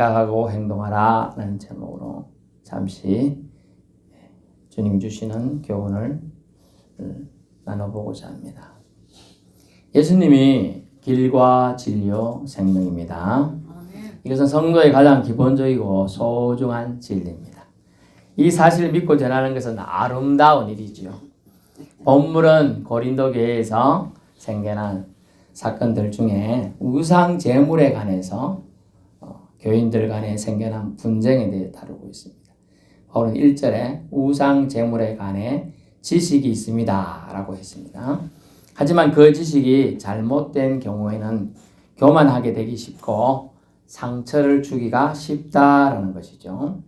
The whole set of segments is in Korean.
생각하고 행동하라 라는 제목으로 잠시 주님 주시는 교훈을 나눠보고자 합니다. 예수님이 길과 진리요 생명입니다. 이것은 성도의 가장 기본적이고 소중한 진리입니다. 이 사실을 믿고 전하는 것은 아름다운 일이지요. 본문은 고린도 교회에서 생겨난 사건들 중에 우상 제물에 관해서 교인들 간에 생겨난 분쟁에 대해 다루고 있습니다. 바울은 1절에 우상 제물에 관해 지식이 있습니다 라고 했습니다. 하지만 그 지식이 잘못된 경우에는 교만하게 되기 쉽고 상처를 주기가 쉽다라는 것이죠.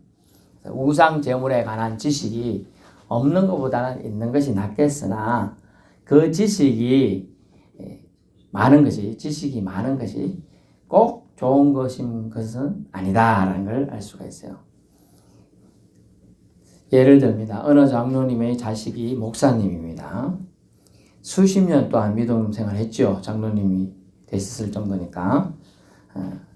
우상 제물에 관한 지식이 없는 것보다는 있는 것이 낫겠으나 그 지식이 많은 것이 꼭 좋은 것은 아니다라는 걸 알 수가 있어요. 예를 듭니다. 어느 장로님의 자식이 목사님입니다. 수십 년 동안 믿음 생활했죠. 장로님이 되셨을 정도니까.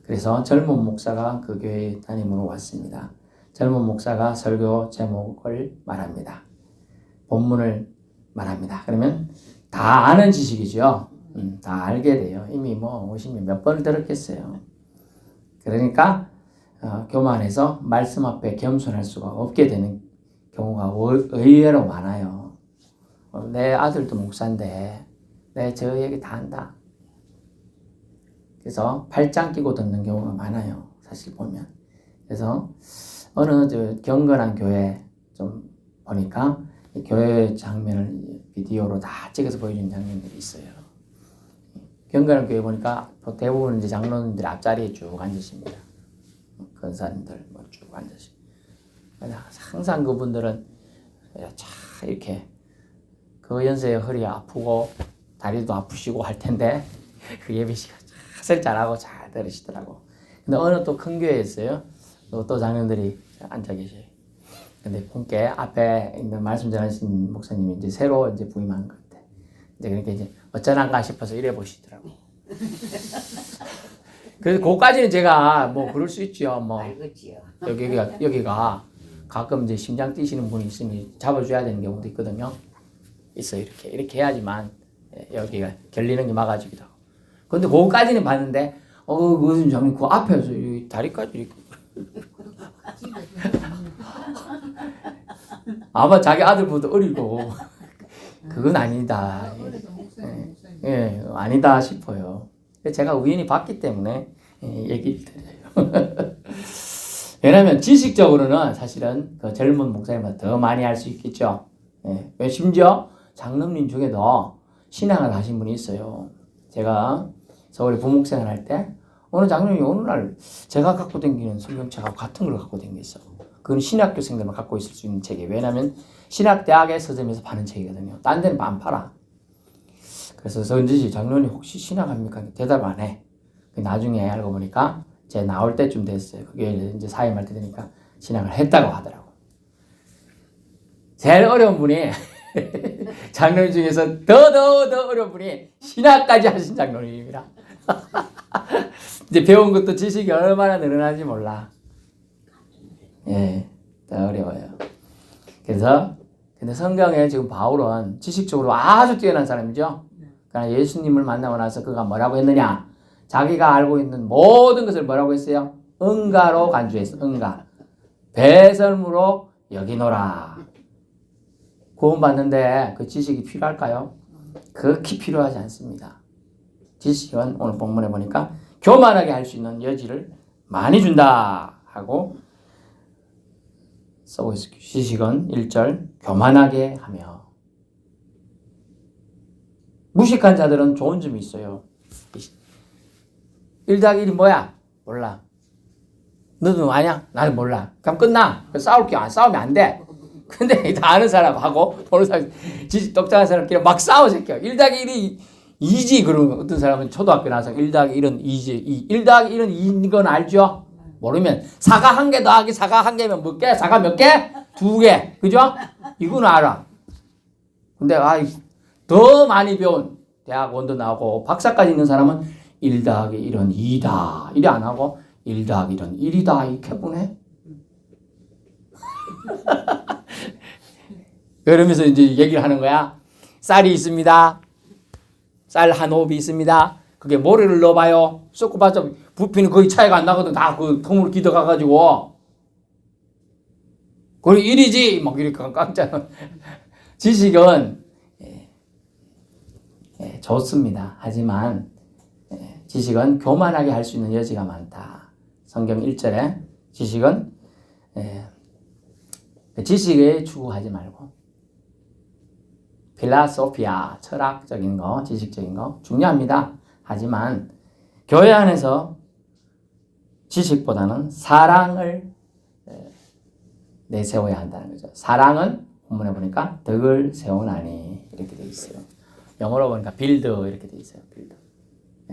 그래서 젊은 목사가 그 교회에 담임으로 왔습니다. 젊은 목사가 설교 제목을 말합니다. 본문을 말합니다. 그러면 다 아는 지식이죠. 다 알게 돼요. 이미 50년 몇 번을 들었겠어요. 그러니까 교만해서 말씀 앞에 겸손할 수가 없게 되는 경우가 의외로 많아요. 내 아들도 목사인데 내 저 얘기 다 안다. 그래서 팔짱 끼고 듣는 경우가 많아요. 사실 보면. 그래서 어느 경건한 교회 좀 보니까 교회 장면을 비디오로 다 찍어서 보여주는 장면들이 있어요. 경건한 교회 보니까 대부분 이제 장로님들이 앞자리에 쭉 앉으십니다. 권사님들 쭉 앉으시고. 항상 그분들은 이렇게 그 연세에 허리 아프고 다리도 아프시고 할 텐데 그 예배 시간 잘 잘하고 잘 들으시더라고. 근데 어느 또 큰 교회에 있어요. 또 장로님들이 앉아 계셔요. 근데 본께 앞에 있는 말씀 전하신 목사님이 이제 새로 이제 부임한 것 같아. 이제 그러니까 이제 어쩌난가 싶어서 이래 보시더라고. 그래서 그까지는 제가 그럴 수 있죠. 여기가 가끔 이제 심장 뛰시는 분이 있으니 잡아줘야 되는 경우도 있거든요. 있어요. 이렇게 해야지만 여기가 결리는 게 막아지기도 하고. 근데 그거까지는 봤는데, 그것은 장님 그 앞에서 다리까지 이렇게. 아마 자기 아들보다 어리고, 그건 아니다. 아니다 싶어요. 제가 우연히 봤기 때문에 얘기를 드려요. 왜냐면 지식적으로는 사실은 그 젊은 목사님보다 더 많이 알 수 있겠죠. 심지어 장로님 중에도 신앙을 하신 분이 있어요. 제가 서울에 부목생활 할 때 어느 장로님이 어느 날 제가 갖고 다니는 성경책하고 같은 걸 갖고 다녔어. 그건 신학교생들만 갖고 있을 수 있는 책이에요. 왜냐하면 신학대학의 서점에서 파는 책이거든요. 딴 데는 안 팔아. 그래서 선지지 장로님 혹시 신학합니까? 대답 안 해. 나중에 알고 보니까 제 나올 때쯤 됐어요. 그게 이제 사임할 때 되니까 신학을 했다고 하더라고. 제일 어려운 분이 장로님 중에서 더 어려운 분이 신학까지 하신 장로님입니다. 이제 배운 것도 지식이 얼마나 늘어나는지 몰라. 더 어려워요. 그래서 근데 성경에 지금 바울은 지식적으로 아주 뛰어난 사람이죠. 그러나 예수님을 만나고 나서 그가 뭐라고 했느냐? 자기가 알고 있는 모든 것을 뭐라고 했어요? 응가로 간주했어. 응가. 배설무로 여기노라. 구원받는데 그 지식이 필요할까요? 극히 필요하지 않습니다. 지식은 오늘 본문에 보니까 교만하게 할 수 있는 여지를 많이 준다 하고 쓰고 있습니다. 지식은 1절 교만하게 하며. 무식한 자들은 좋은 점이 있어요. 1+1이 뭐야? 몰라. 너도 아냐? 나는 몰라. 그럼 끝나. 싸우면 안 돼. 근데 다 아는 사람하고 모르는 사람, 지식 똑똑한 사람끼리 막 싸워 새끼야. 1+1이 2지. 그러면 어떤 사람은 초등학교 나와서 1+1은 2지. 1+1은 2인 건 알죠? 모르면 사과 1개 더하기 사과 1개면 몇 개? 사과 몇 개? 2개. 그죠? 이건 알아. 근데 더 많이 배운 대학 원도 나오고 박사까지 있는 사람은 1+1은 2다. 이래 안 하고 1 더하기 1은 1이 다 이렇게 그러면서 이제 얘기를 하는 거야. 쌀이 있습니다. 쌀 한 호흡이 있습니다. 그게 모래를 넣어봐요. 섞어봤자 부피는 거의 차이가 안 나거든. 다 그 통으로 기어가가지고. 그래 1이지 막 이렇게 깜짝. 지식은 좋습니다. 하지만 지식은 교만하게 할 수 있는 여지가 많다. 성경 1절에 지식은 지식에 추구하지 말고 필라소피아, 철학적인 거, 지식적인 거 중요합니다. 하지만 교회 안에서 지식보다는 사랑을 내세워야 한다는 거죠. 사랑은 본문에 보니까 덕을 세우나니 이렇게 돼 있어요. 영어로 보니까 빌드 이렇게 돼 있어요. 빌드.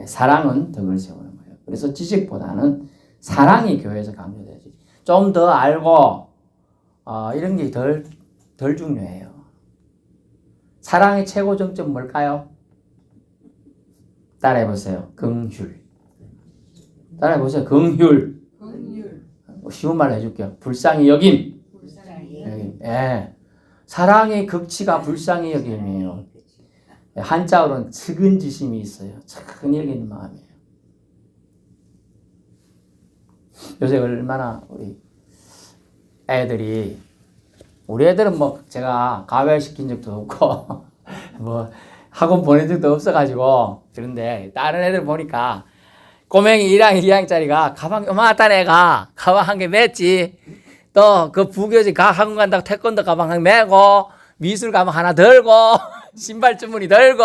사랑은 덕을 세우는 거예요. 그래서 지식보다는 사랑이 교회에서 강조돼야지. 좀 더 알고 이런 게 덜 중요해요. 사랑의 최고 정점 뭘까요? 따라해보세요. 긍휼. 따라해보세요. 긍휼. 쉬운 말로 해줄게요. 불쌍히 여김. 예. 사랑의 극치가 불쌍히 여김이에요. 한자어로는 측은지심이 있어요. 측은히 여기는 마음이에요. 요새 얼마나 우리 애들은 뭐 제가 가외시킨 적도 없고 뭐 학원 보낸 적도 없어가지고 그런데 다른 애들 보니까 꼬맹이 1학년 2학년짜리가 가방 요만한 애가 가방 한 개 맸지. 또 그 부교지 학원 간다고 태권도 가방 한 개 메고 미술 가방 하나 들고 신발 주머니 들고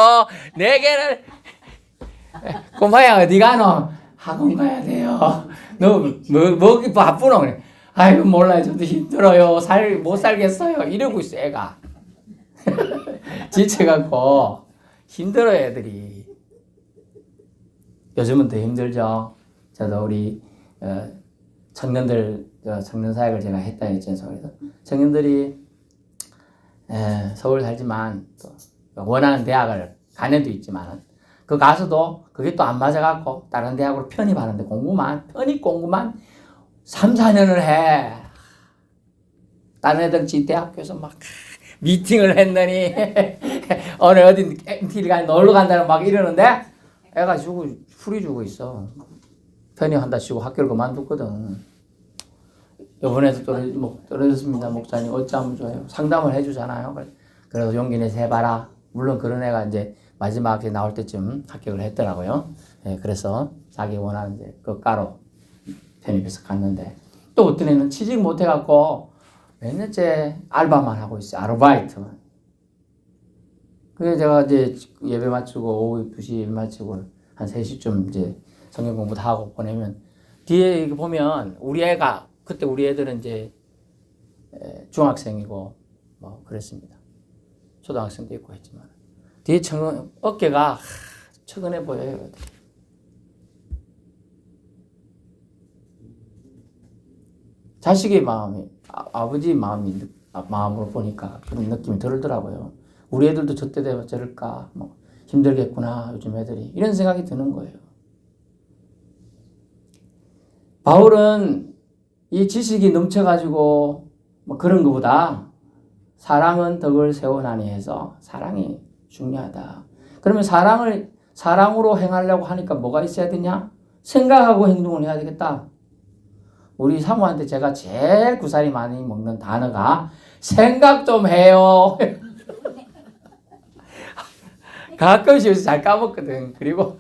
4개를 꼬마야 어디 가노? 학원 가야 돼요. 너 뭐기 바쁘노? 그래. 아이고 몰라요. 저도 힘들어요. 못 살겠어요. 이러고 있어 애가. 지쳐갖고 힘들어요 애들이. 요즘은 더 힘들죠. 저도 우리 청년들 청년 사역을 제가 했다 했죠. 그래서 청년들이 서울 살지만 또 원하는 대학을 간 애도 있지만 그 가서도 그게 또 안 맞아갖고 다른 대학으로 편입하는데 편입 공부만 3, 4년을 해. 다른 애들 대학교에서 막 미팅을 했더니 오늘 어디 MT를 가 놀러 간다는 막 이러는데 애가 풀이 주고 있어. 편입한다 치고 학교를 그만뒀거든. 이번에도 떨어졌습니다. 목사님 어찌하면 좋아요. 상담을 해주잖아요. 그래서 용기 내서 해봐라. 물론 그런 애가 이제 마지막에 나올 때쯤 합격을 했더라고요. 그래서 자기 원하는 이제 그과로 편입해서 갔는데 또 어떤 애는 취직 못해갖고 몇 년째 알바만 하고 있어요. 아르바이트만. 그래서 제가 이제 예배 마치고 오후 2시 예배 마치고 한 3시쯤 이제 성경 공부 다 하고 보내면 뒤에 보면 우리 애가 그때 우리 애들은 이제 중학생이고 뭐 그랬습니다. 초등학생도 있고 했지만 뒤에 어깨가 처근해 보여요. 자식의 마음이 아버지 마음으로 보니까 그런 느낌이 들더라고요. 우리 애들도 저때 되면 저럴까 뭐 힘들겠구나 요즘 애들이 이런 생각이 드는 거예요. 바울은 이 지식이 넘쳐가지고 뭐 그런 것보다 사랑은 덕을 세우나니 해서 사랑이 중요하다. 그러면 사랑으로 행하려고 하니까 뭐가 있어야 되냐? 생각하고 행동을 해야 되겠다. 우리 사모한테 제가 제일 구살이 많이 먹는 단어가 생각 좀 해요. 가끔씩 요새 잘 까먹거든. 그리고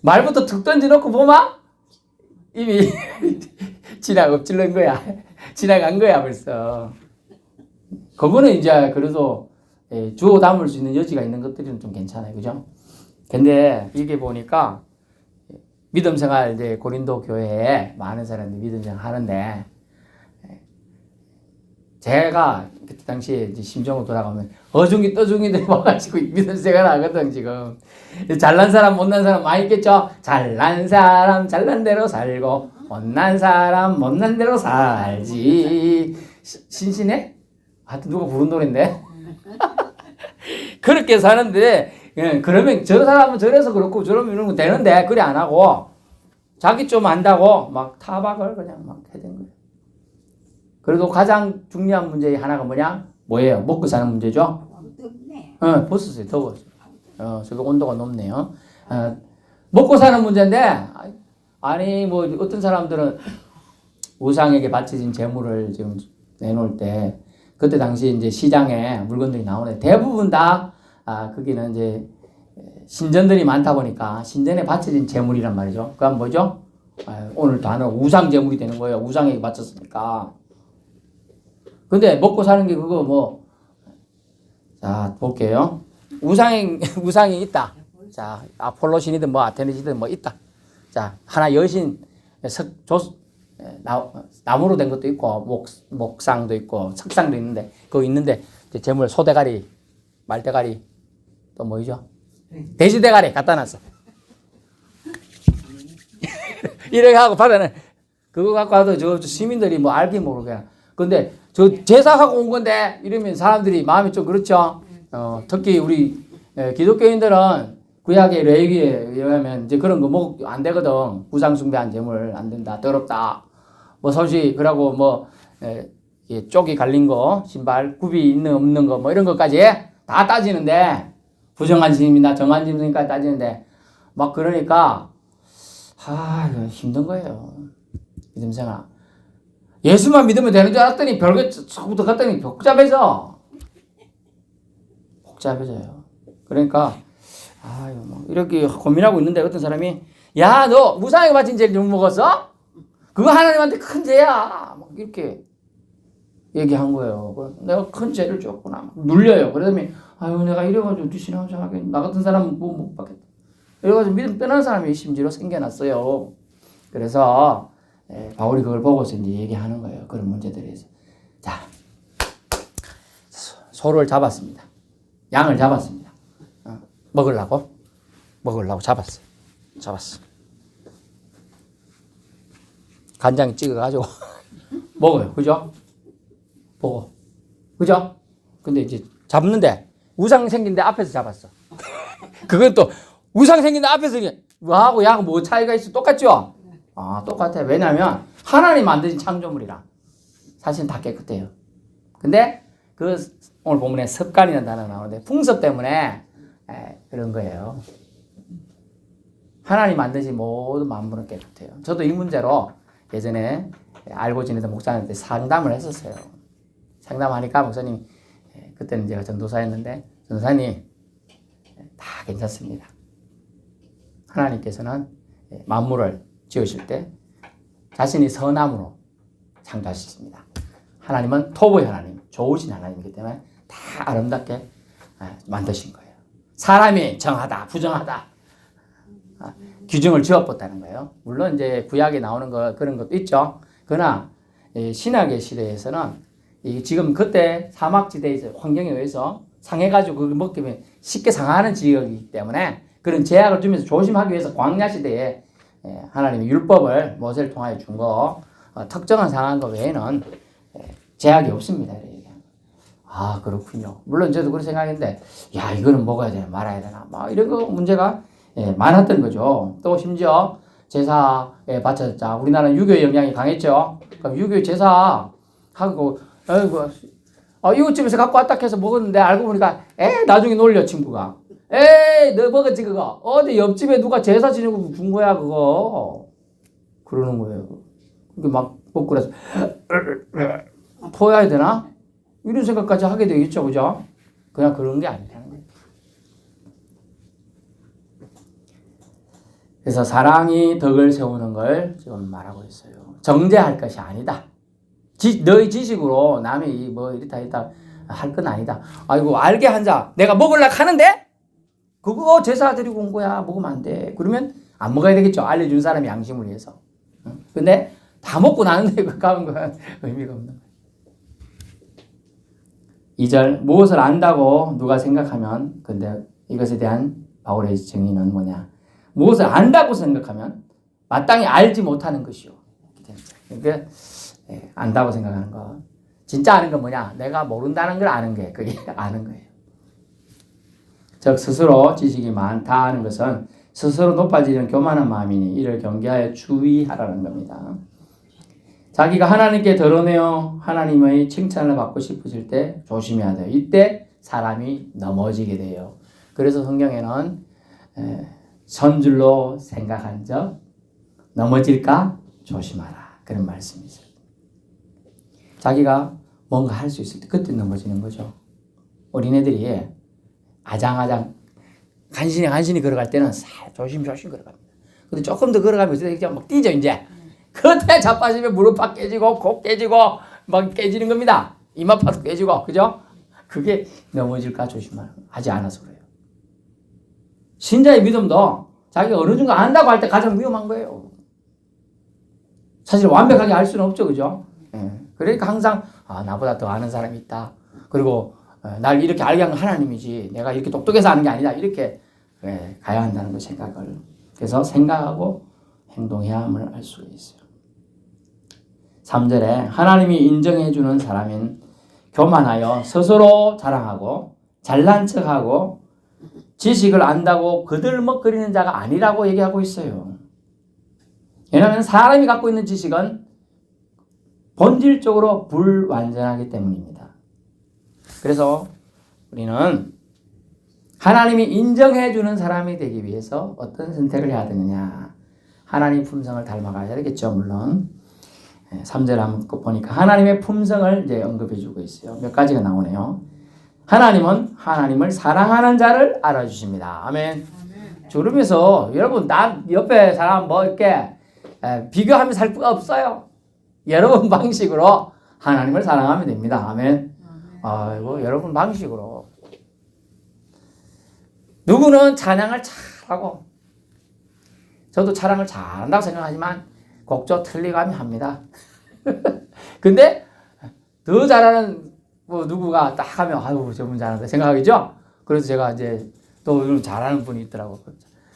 말부터 툭 던져놓고 보면 이미 엎질른 거야. 지나간 거야 벌써. 그거는 이제 그래도 주워 담을 수 있는 여지가 있는 것들은 좀 괜찮아요. 그죠? 근데 이게 보니까 믿음 생활 이제 고린도 교회에 많은 사람들이 믿음 생활 하는데 제가 그때 당시에 이제 심정으로 돌아가면 어중이 떠중이들이 와가지고 믿음 생활 하거든 지금. 잘난 사람 못난 사람 많이 있겠죠? 잘난 사람 잘난 대로 살고 못난 사람 못난 대로 살지. 신신해? 하여튼 누가 부른 노래인데 그렇게 사는데 그러면 저 사람은 저래서 그렇고 저러면 이런 거 되는데 그래 안 하고 자기 좀 안다고 막 타박을 그냥 막 해댄 거예요. 그래도 가장 중요한 문제 하나가 뭐예요? 먹고 사는 문제죠? 벗었어요. 더워서. 저기 온도가 높네요. 먹고 사는 문제인데, 아니, 뭐, 어떤 사람들은 우상에게 바쳐진 재물을 지금 내놓을 때, 그때 당시 이제 시장에 물건들이 나오는데, 대부분 다, 거기는 이제 신전들이 많다 보니까, 신전에 바쳐진 재물이란 말이죠. 그건 뭐죠? 오늘 단어 우상 재물이 되는 거예요. 우상에게 바쳤으니까. 근데 먹고 사는 게 그거 뭐, 자, 볼게요. 우상이 있다. 자, 아폴로 신이든 뭐 아테네시든 뭐 있다. 자, 하나 여신, 나무로 된 것도 있고, 목상도 있고, 석상도 있는데, 그거 있는데, 재물, 소대가리, 말대가리, 또 뭐죠? 돼지대가리 갖다 놨어. 이렇게 하고 받아내. 그거 갖고 와도 저 시민들이 뭐 알기 모르게. 근데 저 제사하고 온 건데 이러면 사람들이 마음이 좀 그렇죠. 특히 우리 기독교인들은 구약의 레위기에 의하면 이제 그런 거 뭐 안 되거든. 우상숭배한 재물 안 된다. 더럽다. 뭐 솔직히 그러고 뭐 쪽이 갈린 거, 신발 굽이 있는 없는 거 뭐 이런 것까지 다 따지는데 부정한 짐이나 정한 짐까지 따지는데 막 그러니까 이거 힘든 거예요. 믿음 생활. 예수만 믿으면 되는 줄 알았더니 별거 처음부터 갔더니 복잡해져요. 그러니까 이렇게 고민하고 있는데 어떤 사람이 야, 너 우상에게 바친 죄를 못 먹었어? 그거 하나님한테 큰 죄야. 막 이렇게 얘기한 거예요. 내가 큰 죄를 줬구나. 눌려요. 그러더니 내가 이래가지고 네 신앙생활하게 나 같은 사람은 뭐 못 받겠다. 이래가지고 믿음 떠나는 사람이 심지어 생겨났어요. 그래서 바울이 그걸 보고서 이제 얘기하는 거예요. 그런 문제들에서. 자, 소를 잡았습니다. 양을 잡았습니다. 먹으려고 잡았어. 간장 찍어가지고 먹어요. 그죠? 보고. 그죠? 근데 이제 잡는데 우상 생긴데 앞에서 잡았어. 그건 또 우상 생긴데 앞에서 뭐하고 야하고 뭐 차이가 있어? 똑같죠? 똑같아. 왜냐면 하나님 만드신 창조물이라 사실은 다 깨끗해요. 근데 그 오늘 본문에 습관이라는 단어가 나오는데 풍습 때문에 그런 거예요. 하나님 만드신 모든 만물은 깨끗해요. 저도 이 문제로 예전에 알고 지내던 목사님한테 상담을 했었어요. 상담하니까 목사님 그때는 제가 전도사였는데 전도사님 다 괜찮습니다. 하나님께서는 만물을 지으실 때 자신이 선함으로 창조하셨습니다. 하나님은 토부의 하나님, 좋으신 하나님이기 때문에 다 아름답게 만드신 거예요. 사람이 정하다, 부정하다 규정을 지어봤다는 거예요. 물론 이제 구약에 나오는 그런 것도 있죠. 그러나 신약의 시대에서는 지금 그때 사막지대에서 환경에 의해서 상해가지고 그걸 먹기면 쉽게 상하는 지역이기 때문에 그런 제약을 주면서 조심하기 위해서 광야 시대에 하나님의 율법을 모세를 통하여 준 거 특정한 상한 거 외에는 제약이 없습니다. 그렇군요. 물론 저도 그런 생각했는데 이거는 먹어야 되나 말아야 되나 막 이런 거 문제가 많았던 거죠. 또 심지어 제사에 바쳤자 우리나라는 유교의 영향이 강했죠. 그럼 유교 제사하고 이웃집에서 갖고 왔다 해서 먹었는데 알고 보니까 나중에 놀려 친구가 너 먹었지 그거 어디 옆집에 누가 제사 지내고 준 거야 그거 그러는 거예요. 이게 막 먹고 그래서 토해야 되나 이런 생각까지 하게 되겠죠. 그죠? 그냥 그런 게 아니라는 거예요. 그래서 사랑이 덕을 세우는 걸 지금 말하고 있어요. 정죄할 것이 아니다. 너희 지식으로 남이 뭐 이렇다 할 건 아니다. 알게 한 자 내가 먹으려고 하는데 그거 제사 드리고 온 거야. 먹으면 안 돼. 그러면 안 먹어야 되겠죠. 알려준 사람이 양심을 위해서. 근데 다 먹고 나는데 그거 가면 건 의미가 없는 거예요. 2절 무엇을 안다고 누가 생각하면 근데 이것에 대한 바울의 정의는 뭐냐. 무엇을 안다고 생각하면 마땅히 알지 못하는 것이요. 그러니까 안다고 생각하는 거. 진짜 아는 건 뭐냐. 내가 모른다는 걸 아는 게 그게 아는 거예요. 즉 스스로 지식이 많다 하는 것은 스스로 높아지는 교만한 마음이니 이를 경계하여 주의하라는 겁니다. 자기가 하나님께 드러내어 하나님의 칭찬을 받고 싶어질 때 조심해야 돼요. 이때 사람이 넘어지게 돼요. 그래서 성경에는 선줄로 생각한 적 넘어질까 조심하라 그런 말씀이죠. 자기가 뭔가 할 수 있을 때 그때 넘어지는 거죠. 어린애들이 아장아장 간신히 걸어갈 때는 조심조심 걸어갑니다. 근데 조금 더 걸어가면서 이제 막 뛰죠 이제. 그때 자빠지면 무릎팍 깨지고 코 깨지고 막 깨지는 겁니다. 이마파도 깨지고 그죠? 그게 넘어질까 조심하지 않아서 그래요. 신자의 믿음도 자기가 어느 정도 안다고 할 때 가장 위험한 거예요. 사실 완벽하게 알 수는 없죠, 그죠? 그러니까 항상 나보다 더 아는 사람이 있다. 그리고 날 이렇게 알게 한 건 하나님이지. 내가 이렇게 똑똑해서 아는 게 아니다. 이렇게 가야 한다는 거 생각을. 그래서 생각하고 행동해야 함을 알 수가 있어요. 3절에 하나님이 인정해 주는 사람인 교만하여 스스로 자랑하고 잘난 척하고 지식을 안다고 거들먹거리는 자가 아니라고 얘기하고 있어요. 왜냐하면 사람이 갖고 있는 지식은 본질적으로 불완전하기 때문입니다. 그래서 우리는 하나님이 인정해 주는 사람이 되기 위해서 어떤 선택을 해야 되느냐. 하나님 품성을 닮아가야 되겠죠, 물론. 3절 한번 보니까 하나님의 품성을 이제 언급해 주고 있어요. 몇 가지가 나오네요. 하나님은 하나님을 사랑하는 자를 알아주십니다. 아멘. 그러면서 여러분 나 옆에 사람 뭐 이렇게 비교하면서 살 필요가 없어요. 여러분 방식으로 하나님을 사랑하면 됩니다. 아멘. 아이고 여러분 방식으로 누구는 찬양을 잘하고 저도 찬양을 잘한다고 생각하지만 곡조 틀리감이 합니다. 근데 더 잘하는 뭐 누구가 딱 하면 아유 저분 잘한다 생각하겠죠. 그래서 제가 이제 또 잘하는 분이 있더라고.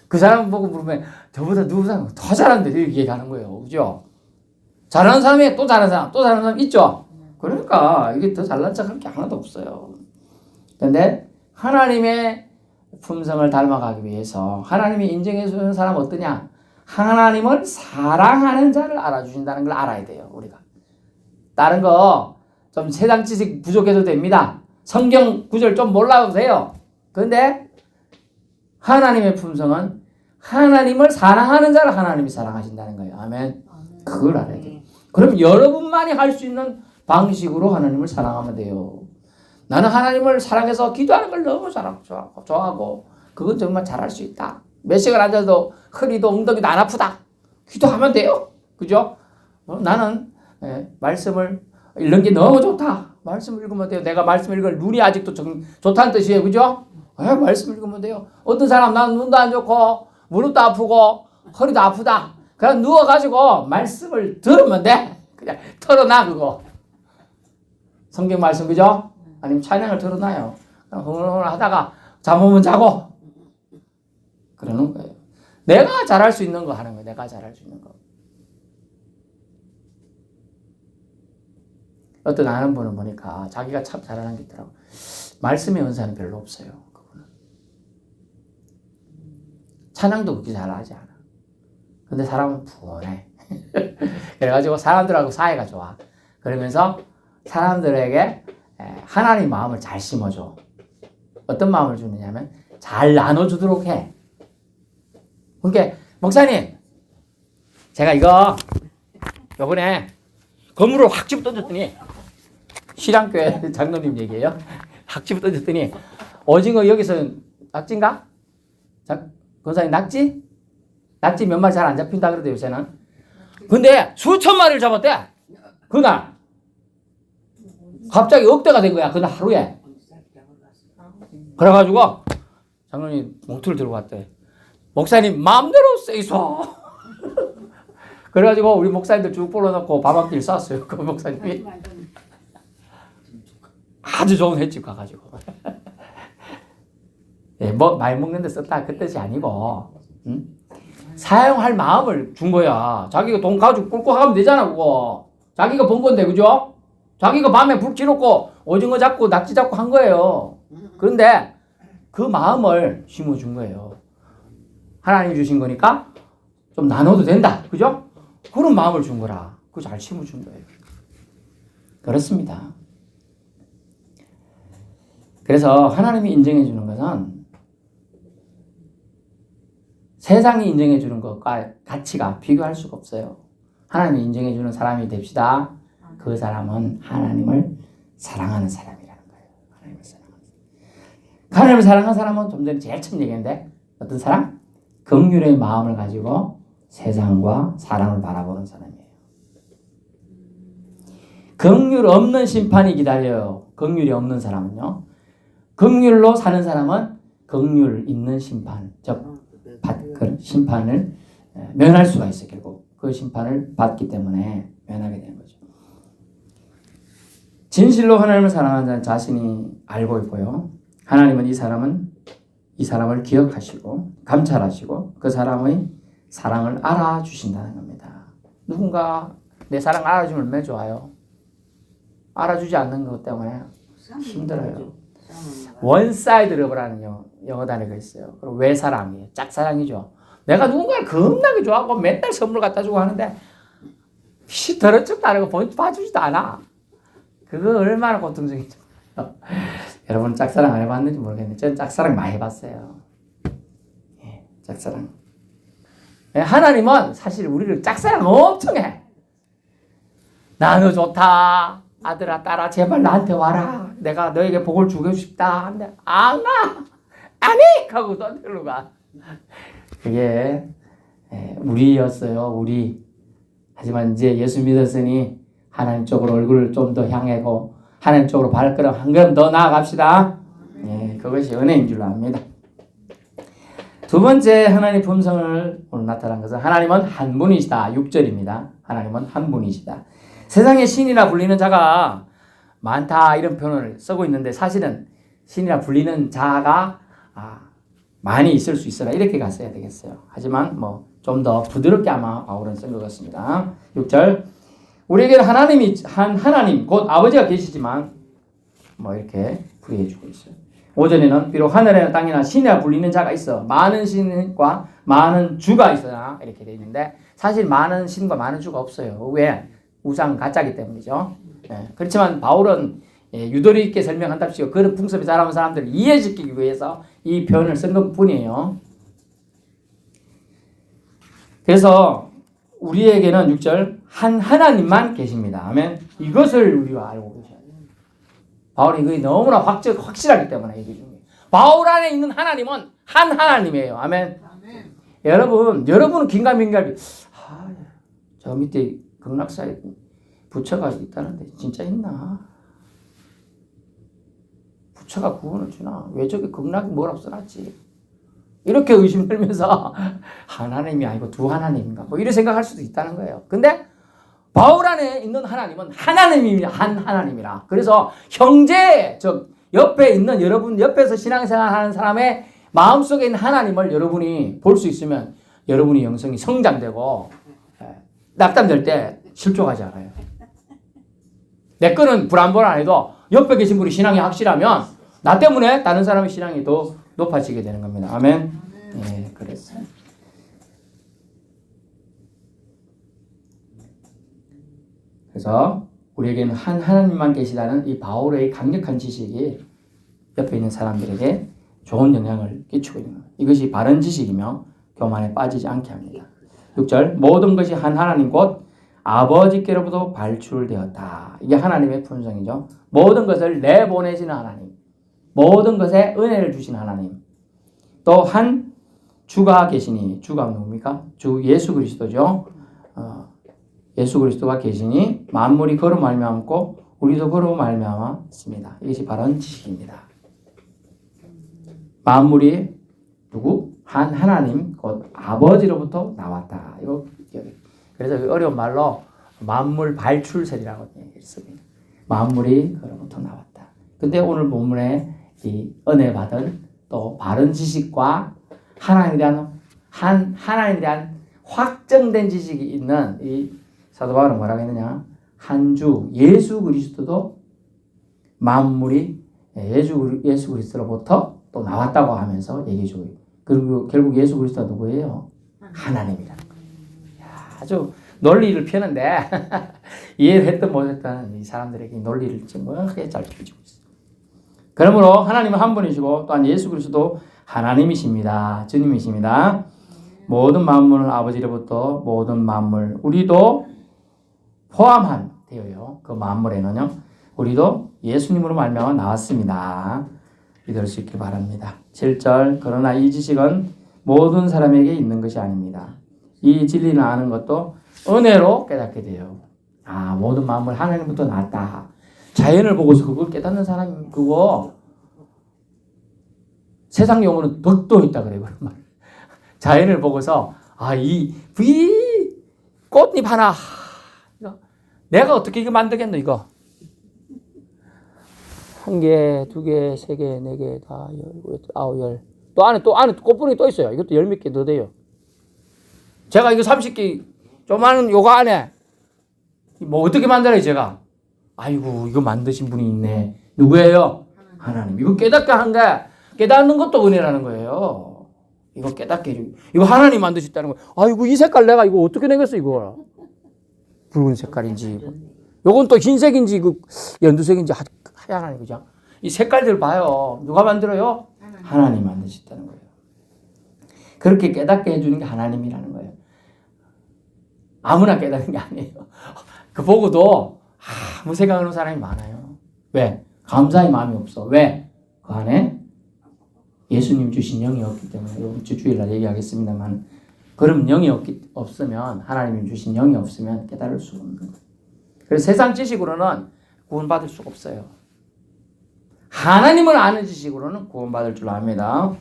그 사람 보고 물으면 저보다 누구 사람 더 잘하는데 이렇게 얘기하는 거예요. 그죠? 잘하는 사람이 또 잘하는 사람 또 잘하는 사람 있죠. 그러니까 이게 더 잘난 척할 게 하나도 없어요. 그런데 하나님의 품성을 닮아가기 위해서 하나님이 인정해 주는 사람 어떠냐? 하나님을 사랑하는 자를 알아주신다는 걸 알아야 돼요. 우리가 다른 거 좀 세상 지식 부족해도 됩니다. 성경 구절 좀 몰라도 돼요. 그런데 하나님의 품성은 하나님을 사랑하는 자를 하나님이 사랑하신다는 거예요. 아멘. 그걸 알아야 돼요. 그럼 여러분만이 할 수 있는 방식으로 하나님을 사랑하면 돼요. 나는 하나님을 사랑해서 기도하는 걸 너무 좋아하고 그건 정말 잘할 수 있다. 몇 시간 앉아도 허리도 엉덩이도 안 아프다. 기도하면 돼요. 그죠? 나는 말씀을 읽는 게 너무 좋다. 말씀 읽으면 돼요. 내가 말씀 읽을 눈이 아직도 좋다는 뜻이에요. 그죠? 말씀 읽으면 돼요. 어떤 사람 나는 눈도 안 좋고 무릎도 아프고 허리도 아프다. 그냥 누워가지고 말씀을 들으면 돼. 그냥 털어놔 그거. 성경 말씀 그죠? 아니면 찬양을 털어놔요. 흥얼흥얼 하다가 잠 오면 자고 그러는 거예요. 내가 잘할 수 있는 거 하는 거예요. 내가 잘할 수 있는 거. 어떤 아는 분을 보니까 자기가 참 잘하는 게 있더라고. 말씀의 은사는 별로 없어요. 그분은. 찬양도 그렇게 잘하지 않아. 근데 사람은 부원해. 그래가지고 사람들하고 사이가 좋아. 그러면서 사람들에게 하나님 마음을 잘 심어줘. 어떤 마음을 주느냐면 잘 나눠주도록 해. 그러니까 목사님 제가 요번에 건물을 확 집어 던졌더니 신앙교회 장로님 얘기예요. 확 집어 던졌더니 오징어 여기서 낙지인가? 권사님 낙지 몇 마리 잘 안 잡힌다 그러대요 요새는. 근데 수천 마리를 잡았대. 그날 갑자기 억대가 된 거야. 그날 하루에. 그래가지고 장로님 몽투를 들고 왔대. 목사님 마음대로 쓰이소. 그래가지고 우리 목사님들 쭉 불러놓고 밥 한 끼를 쌌어요. 그 목사님이 아주 좋은 횟집 가가지고. 뭐 많이 먹는데 썼다 그 뜻이 아니고 사용할 마음을 준 거야. 자기가 돈 가지고 꿀꺽 하면 되잖아 그거. 자기가 번 건데 그죠? 자기가 밤에 불 켜놓고 오징어 잡고 낙지 잡고 한 거예요. 그런데 그 마음을 심어준 거예요. 하나님이 주신 거니까 좀 나눠도 된다. 그죠? 그런 마음을 준 거라. 그거 잘 심어준 거예요. 그렇습니다. 그래서 하나님이 인정해 주는 것은 세상이 인정해 주는 것과 가치가 비교할 수가 없어요. 하나님이 인정해 주는 사람이 됩시다. 그 사람은 하나님을 사랑하는 사람이라는 거예요. 하나님을 사랑하는 사람은 좀 전에 제일 처음 얘기했는데 어떤 사람? 긍휼의 마음을 가지고 세상과 사람을 바라보는 사람이에요. 긍휼 없는 심판이 기다려요. 긍휼이 없는 사람은요. 긍휼로 사는 사람은 긍휼 있는 심판, 즉 그 심판을 면할 수가 있어요. 결국 그 심판을 받기 때문에 면하게 되는 거죠. 진실로 하나님을 사랑하는 자는 자신이 알고 있고요. 하나님은 이 사람을 기억하시고 감찰하시고 그 사람의 사랑을 알아주신다는 겁니다. 누군가 내 사랑 알아주면 얼마나 좋아요. 알아주지 않는 것 때문에 힘들어요. 원사이드 러브라는 영어 단어가 있어요. 그리고 외사랑이에요. 짝사랑이죠. 내가 누군가를 겁나게 좋아하고 맨날 선물 갖다 주고 하는데 피 더러쩍 다른 거 봐주지도 않아. 그거 얼마나 고통적이죠. 여러분 짝사랑 안 해봤는지 모르겠는데 저는 짝사랑 많이 해봤어요. 예, 짝사랑. 하나님은 사실 우리를 짝사랑 엄청 해. 나 너 좋다. 아들아 딸아 제발 나한테 와라. 내가 너에게 복을 주고 싶다. 근데 안 가. 아니! 하고 너들로 가. 그게 우리였어요. 우리. 하지만 이제 예수 믿었으니 하나님 쪽으로 얼굴을 좀 더 향하고 하나님 쪽으로 발걸음 한 걸음 더 나아갑시다. 예, 그것이 은혜인 줄로 압니다. 두 번째 하나님 품성을 오늘 나타난 것은 하나님은 한 분이시다. 6절입니다. 하나님은 한 분이시다. 세상에 신이라 불리는 자가 많다 이런 표현을 쓰고 있는데 사실은 신이라 불리는 자가 많이 있을 수 있어라 이렇게 갔어야 되겠어요. 하지만 뭐 좀 더 부드럽게 아마 바울은 쓴 것 같습니다. 6절 우리에게는 하나님 곧 아버지가 계시지만 뭐 이렇게 풀이해 주고 있어요. 5절에는 비록 하늘이나 땅이나 신이라 불리는 자가 있어 많은 신과 많은 주가 있으나 이렇게 되어 있는데 사실 많은 신과 많은 주가 없어요. 왜? 우상 가짜기 때문이죠. 예, 그렇지만 바울은 유도리 있게 설명한답시고 그런 풍습이 자라는 사람들을 이해시키기 위해서 이 표현을 쓴 것뿐이에요. 그래서 우리에게는 6절 한 하나님만 계십니다. 아멘. 이것을 우리가 알고 계셔야 돼요. 바울이 그게 너무나 확실하기 때문에 얘기 중이에요. 바울 안에 있는 하나님은 한 하나님이에요. 아멘. 아멘. 여러분은 긴가민가 저 밑에 극락사에 부처가 있다는데 진짜 있나? 부처가 구원을 주나? 왜 저기 극락이 뭐라고 써놨지? 이렇게 의심 들면서 하나님이 아니고 두 하나님인가? 뭐 이런 생각할 수도 있다는 거예요. 근데 바울 안에 있는 하나님은 하나님입니다. 한 하나님이라. 그래서 형제, 즉 옆에 있는 여러분 옆에서 신앙생활하는 사람의 마음속에 있는 하나님을 여러분이 볼 수 있으면 여러분이 영성이 성장되고 낙담될 때 실족하지 않아요. 내 거는 불안불안 안 해도 옆에 계신 분이 신앙이 확실하면 나 때문에 다른 사람의 신앙이 더 높아지게 되는 겁니다. 아멘. 예, 그랬어요. 그래서 우리에게는 한 하나님만 계시다는 이 바울의 강력한 지식이 옆에 있는 사람들에게 좋은 영향을 끼치고 있는 거예요. 이것이 바른 지식이며 교만에 빠지지 않게 합니다. 6절 모든 것이 한 하나님 곧 아버지께로부터 발출되었다. 이게 하나님의 품성이죠. 모든 것을 내보내시는 하나님. 모든 것에 은혜를 주신 하나님. 또 한 주가 계시니 주가 누굽니까? 주 예수 그리스도죠. 예수 그리스도가 계시니 만물이 그로 말미암고 우리도 그로 말미암았습니다. 이것이 바른 지식입니다. 만물이 누구? 한 하나님 곧 아버지로부터 나왔다. 이거 그래서 어려운 말로 만물 발출설이라고 했습니다. 만물이 그로부터 나왔다. 근데 오늘 본문에 이 은혜 받은 또 바른 지식과 하나님에 대한 확정된 지식이 있는 이 사도 바울은 뭐라고 했느냐? 한 주 예수 그리스도도 만물이 예수 그리스도로부터 또 나왔다고 하면서 얘기해 주고 그리고 결국 예수 그리스도가 누구예요? 하나님이라는 거예요. 아주 논리를 펴는데 이해를 했든 못했든 이 사람들에게 논리를 정확하게 잘 펴주고 있어요. 그러므로 하나님은 한 분이시고 또한 예수 그리스도 하나님이십니다. 주님이십니다. 모든 만물은 아버지로부터 모든 만물 우리도 포함한 되어요. 그 만물에는요. 우리도 예수님으로 말미암아 나왔습니다. 믿을 수 있길 바랍니다. 7절 그러나 이 지식은 모든 사람에게 있는 것이 아닙니다. 이 진리는 아는 것도 은혜로 깨닫게 돼요. 모든 만물 하나님부터 나왔다. 자연을 보고서 그걸 깨닫는 사람이 그거 세상 용어는 덕도 있다 그래요. 그런 말. 자연을 보고서 이 꽃잎 하나 내가 어떻게 이거 만들겠노 이거 1개, 2개, 3개, 4개, 다 9, 10. 또 안에 꽃분이 또 있어요. 이것도 10몇 개 더 돼요. 제가 이거 30개 조그마한 요거 안에 뭐 어떻게 만들어요 제가? 아이고 이거 만드신 분이 있네. 누구예요? 하나님. 이거 깨닫게 한 게 깨닫는 것도 은혜라는 거예요. 이거 깨닫게 해주고 이거 하나님 만드셨다는 거예요. 아이고 이 색깔 내가 이거 어떻게 내겠어 이거. 붉은 색깔인지 요건 또 흰색인지 연두색인지 하얀 그죠? 이 색깔들 봐요. 누가 만들어요? 하나님 만드셨다는 거예요. 그렇게 깨닫게 해주는 게 하나님이라는 거예요. 아무나 깨닫는 게 아니에요. 그 보고도 아무 생각하는 사람이 많아요. 왜? 감사의 마음이 없어. 왜? 그 안에 예수님 주신 영이 없기 때문에 이번 주 주일날 얘기하겠습니다만 그럼 영이 없으면 하나님 주신 영이 없으면 깨달을 수 없는 거예요. 그래서 세상 지식으로는 구원받을 수가 없어요. 하나님을 아는 지식으로는 구원받을 줄 압니다.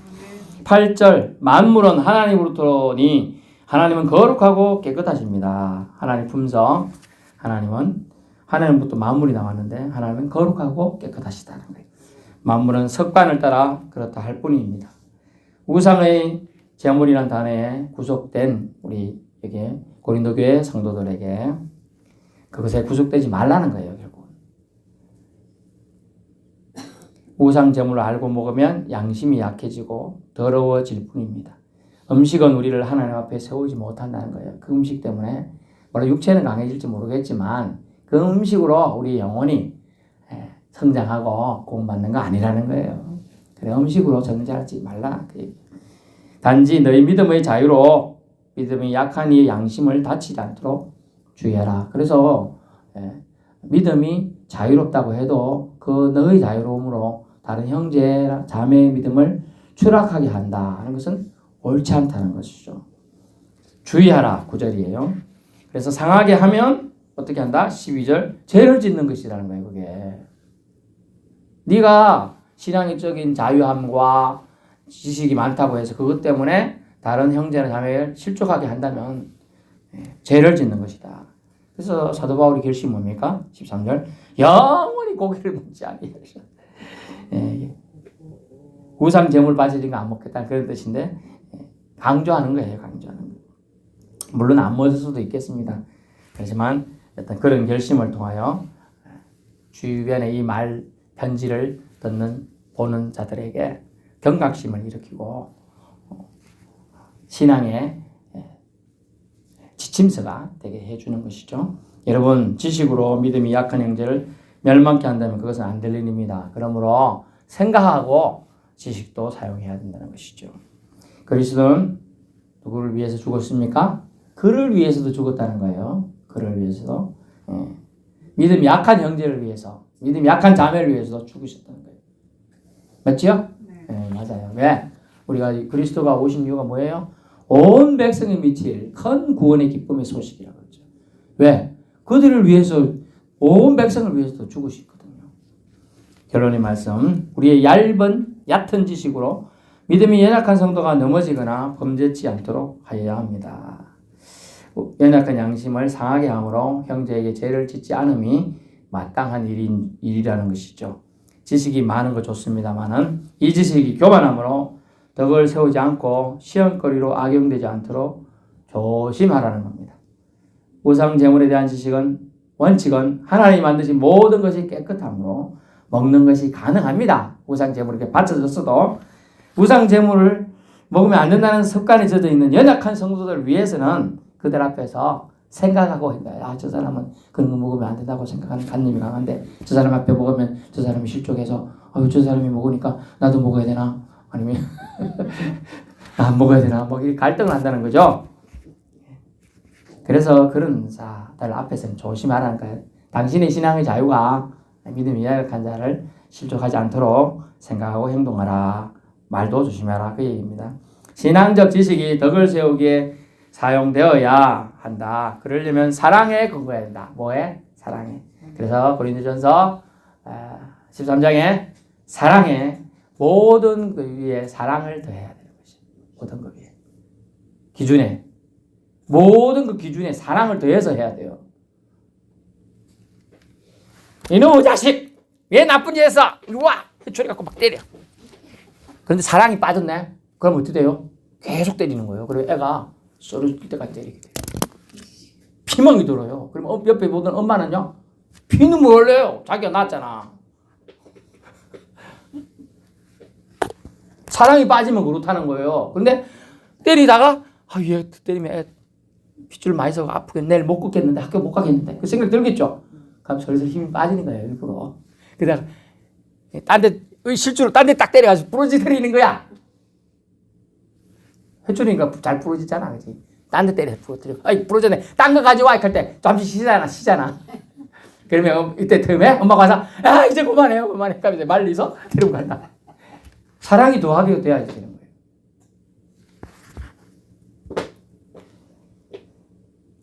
8절 만물은 하나님으로부터니 하나님은 거룩하고 깨끗하십니다. 하나님 품성 하나님부터 만물이 나왔는데 하나님은 거룩하고 깨끗하시다는 거예요. 만물은 습관을 따라 그렇다 할 뿐입니다. 우상의 제물이라는 단어에 구속된 우리에게 고린도 교회 성도들에게 그것에 구속되지 말라는 거예요. 결국 우상 제물을 알고 먹으면 양심이 약해지고 더러워질 뿐입니다. 음식은 우리를 하나님 앞에 세우지 못한다는 거예요. 그 음식 때문에 물론 육체는 강해질지 모르겠지만 그 음식으로 우리 영혼이 성장하고 구원받는 거 아니라는 거예요. 그래 음식으로 성장하지 말라. 단지 너희 믿음의 자유로 믿음이 약한 이 양심을 다치지 않도록 주의하라. 그래서 믿음이 자유롭다고 해도 그 너의 자유로움으로 다른 형제 자매의 믿음을 추락하게 한다 하는 것은 옳지 않다는 것이죠. 주의하라 9절이에요. 그래서 상하게 하면 어떻게 한다? 12절 죄를 짓는 것이라는 거예요. 그게 네가 신앙적인 자유함과 지식이 많다고 해서 그것 때문에 다른 형제나 자매를 실족하게 한다면 죄를 짓는 것이다. 그래서 사도 바울의 결심이 뭡니까? 13절 영원히 고기를 먹지 아니하리라. 우상 제물 바쳐진 거 안 먹겠다 그런 뜻인데 강조하는 거예요. 강조하는 거. 물론 안 먹을 수도 있겠습니다. 그렇지만 어떤 그런 결심을 통하여 주변에 이 말 편지를 보는 자들에게 경각심을 일으키고 신앙의 지침서가 되게 해주는 것이죠. 여러분 지식으로 믿음이 약한 형제를 멸망케 한다면 그것은 안 될 일입니다. 그러므로 생각하고 지식도 사용해야 된다는 것이죠. 그리스도는 누구를 위해서 죽었습니까? 그를 위해서도 죽었다는 거예요. 그를 위해서도 믿음이 약한 형제를 위해서 믿음이 약한 자매를 위해서도 죽으셨다는 거예요. 맞죠? 네, 맞아요. 왜? 우리가 그리스도가 오신 이유가 뭐예요? 온 백성에 미칠 큰 구원의 기쁨의 소식이라고 그러죠. 왜? 그들을 위해서 온 백성을 위해서 죽으셨거든요. 결론의 말씀 우리의 얕은 지식으로 믿음이 연약한 성도가 넘어지거나 범죄치 않도록 하여야 합니다. 연약한 양심을 상하게 함으로 형제에게 죄를 짓지 않음이 마땅한 일이라는 것이죠. 지식이 많은 거 좋습니다만은 이 지식이 교만함으로 덕을 세우지 않고 시험거리로 악용되지 않도록 조심하라는 겁니다. 우상 제물에 대한 원칙은 하나님이 만드신 모든 것이 깨끗함으로 먹는 것이 가능합니다. 우상 제물이 바쳐졌어도 우상 제물을 먹으면 안 된다는 습관이 젖어 있는 연약한 성도들을 위해서는 그들 앞에서 생각하고 아, 저 사람은 그런 거 먹으면 안 된다고 생각하는 관념이 강한데 저 사람 앞에 먹으면 저 사람이 실족해서 저 사람이 먹으니까 나도 먹어야 되나? 아니면 안 먹어야 되나? 뭐 이 갈등을 한다는 거죠. 그래서 그런 자들 앞에서는 조심하라는 거예요. 당신의 신앙의 자유가 믿음이 연약한 자를 실족하지 않도록 생각하고 행동하라. 말도 조심하라. 그 얘기입니다. 신앙적 지식이 덕을 세우기에 사용되어야 한다. 그러려면 사랑에 근거해야 된다. 뭐에? 사랑에. 그래서 고린도전서 13장에 사랑에 모든 그 위에 사랑을 더해야 되는 것이 모든 그 위에 기준에 모든 그 기준에 사랑을 더해서 해야 돼요. 이놈의 자식 왜 나쁜 짓 했어? 이리 와! 해초리 갖고 막 때려. 그런데 사랑이 빠졌네? 그럼 어떻게 돼요? 계속 때리는 거예요. 그리고 애가 썰어질 때까지 때리게 돼요. 피멍이 들어요. 그럼 옆에 보던 엄마는요? 피눈물 흘려요. 자기가 낳았잖아. 사랑이 빠지면 그렇다는 거예요. 근데 때리다가 얘 때리면 애 핏줄 많이 써서 아프겠네. 내일 못 걷겠는데 학교 못 가겠는데 그 생각 들겠죠? 그럼 슬슬 힘이 빠지는 거예요. 일부러. 그러다가 실제로 딴 데 딱 때려가지고 부러지는 거야. 회초리니까 잘 부러지잖아. 그치? 딴 데 때려 부러뜨려. 부러졌네. 딴 거 가져와. 할 때 잠시 쉬잖아. 그러면 이때 틈에 엄마가 와서 이제 그만해요. 그만해. 이제 말리서 데리고 간다. 사랑이 더하게 돼야지 되는 거예요.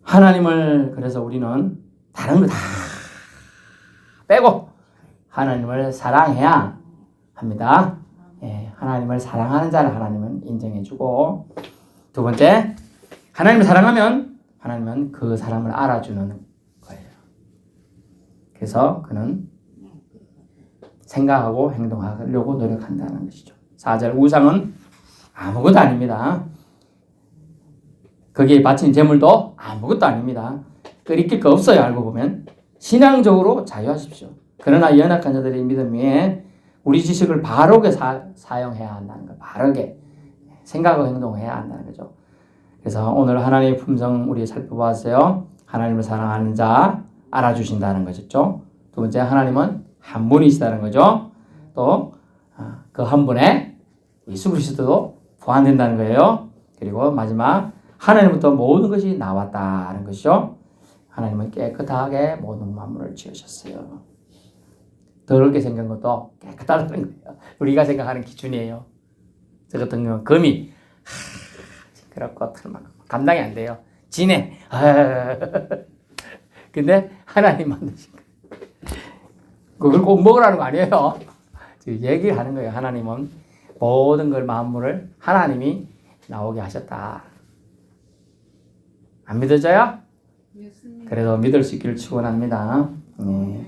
하나님을 그래서 우리는 다른 거 다 빼고 하나님을 사랑해야 합니다. 예, 하나님을 사랑하는 자를 하나님은 인정해주고 두 번째 하나님을 사랑하면 하나님은 그 사람을 알아주는 거예요. 그래서 그는 생각하고 행동하려고 노력한다는 것이죠. 4절 우상은 아무것도 아닙니다. 거기에 바친 재물도 아무것도 아닙니다. 끓이길 거 없어요. 알고 보면 신앙적으로 자유하십시오. 그러나 연약한 자들의 믿음 위에 우리 지식을 바르게 사용해야 한다는 거. 바르게 생각하고 행동해야 한다는 거죠. 그래서 오늘 하나님의 품성 우리 살펴보았어요. 하나님을 사랑하는 자 알아주신다는 거죠. 두 번째 하나님은 한 분이시다는 거죠. 또 그 한 분에 예수 그리스도도 포함된다는 거예요. 그리고 마지막 하나님부터 모든 것이 나왔다는 것이죠. 하나님은 깨끗하게 모든 만물을 지으셨어요. 더럽게 생긴 것도 깨끗하다는 거예요. 우리가 생각하는 기준이에요. 저 같은 경우는 금이 그렇고 감당이 안 돼요. 진해. 근데 하나님 만드신 거예요. 그걸 꼭 먹으라는 거 아니에요. 지금 얘기하는 거예요. 하나님은 모든 걸 만물을 하나님이 나오게 하셨다. 안 믿어져요? 그래도 믿을 수 있기를 축원합니다. 네.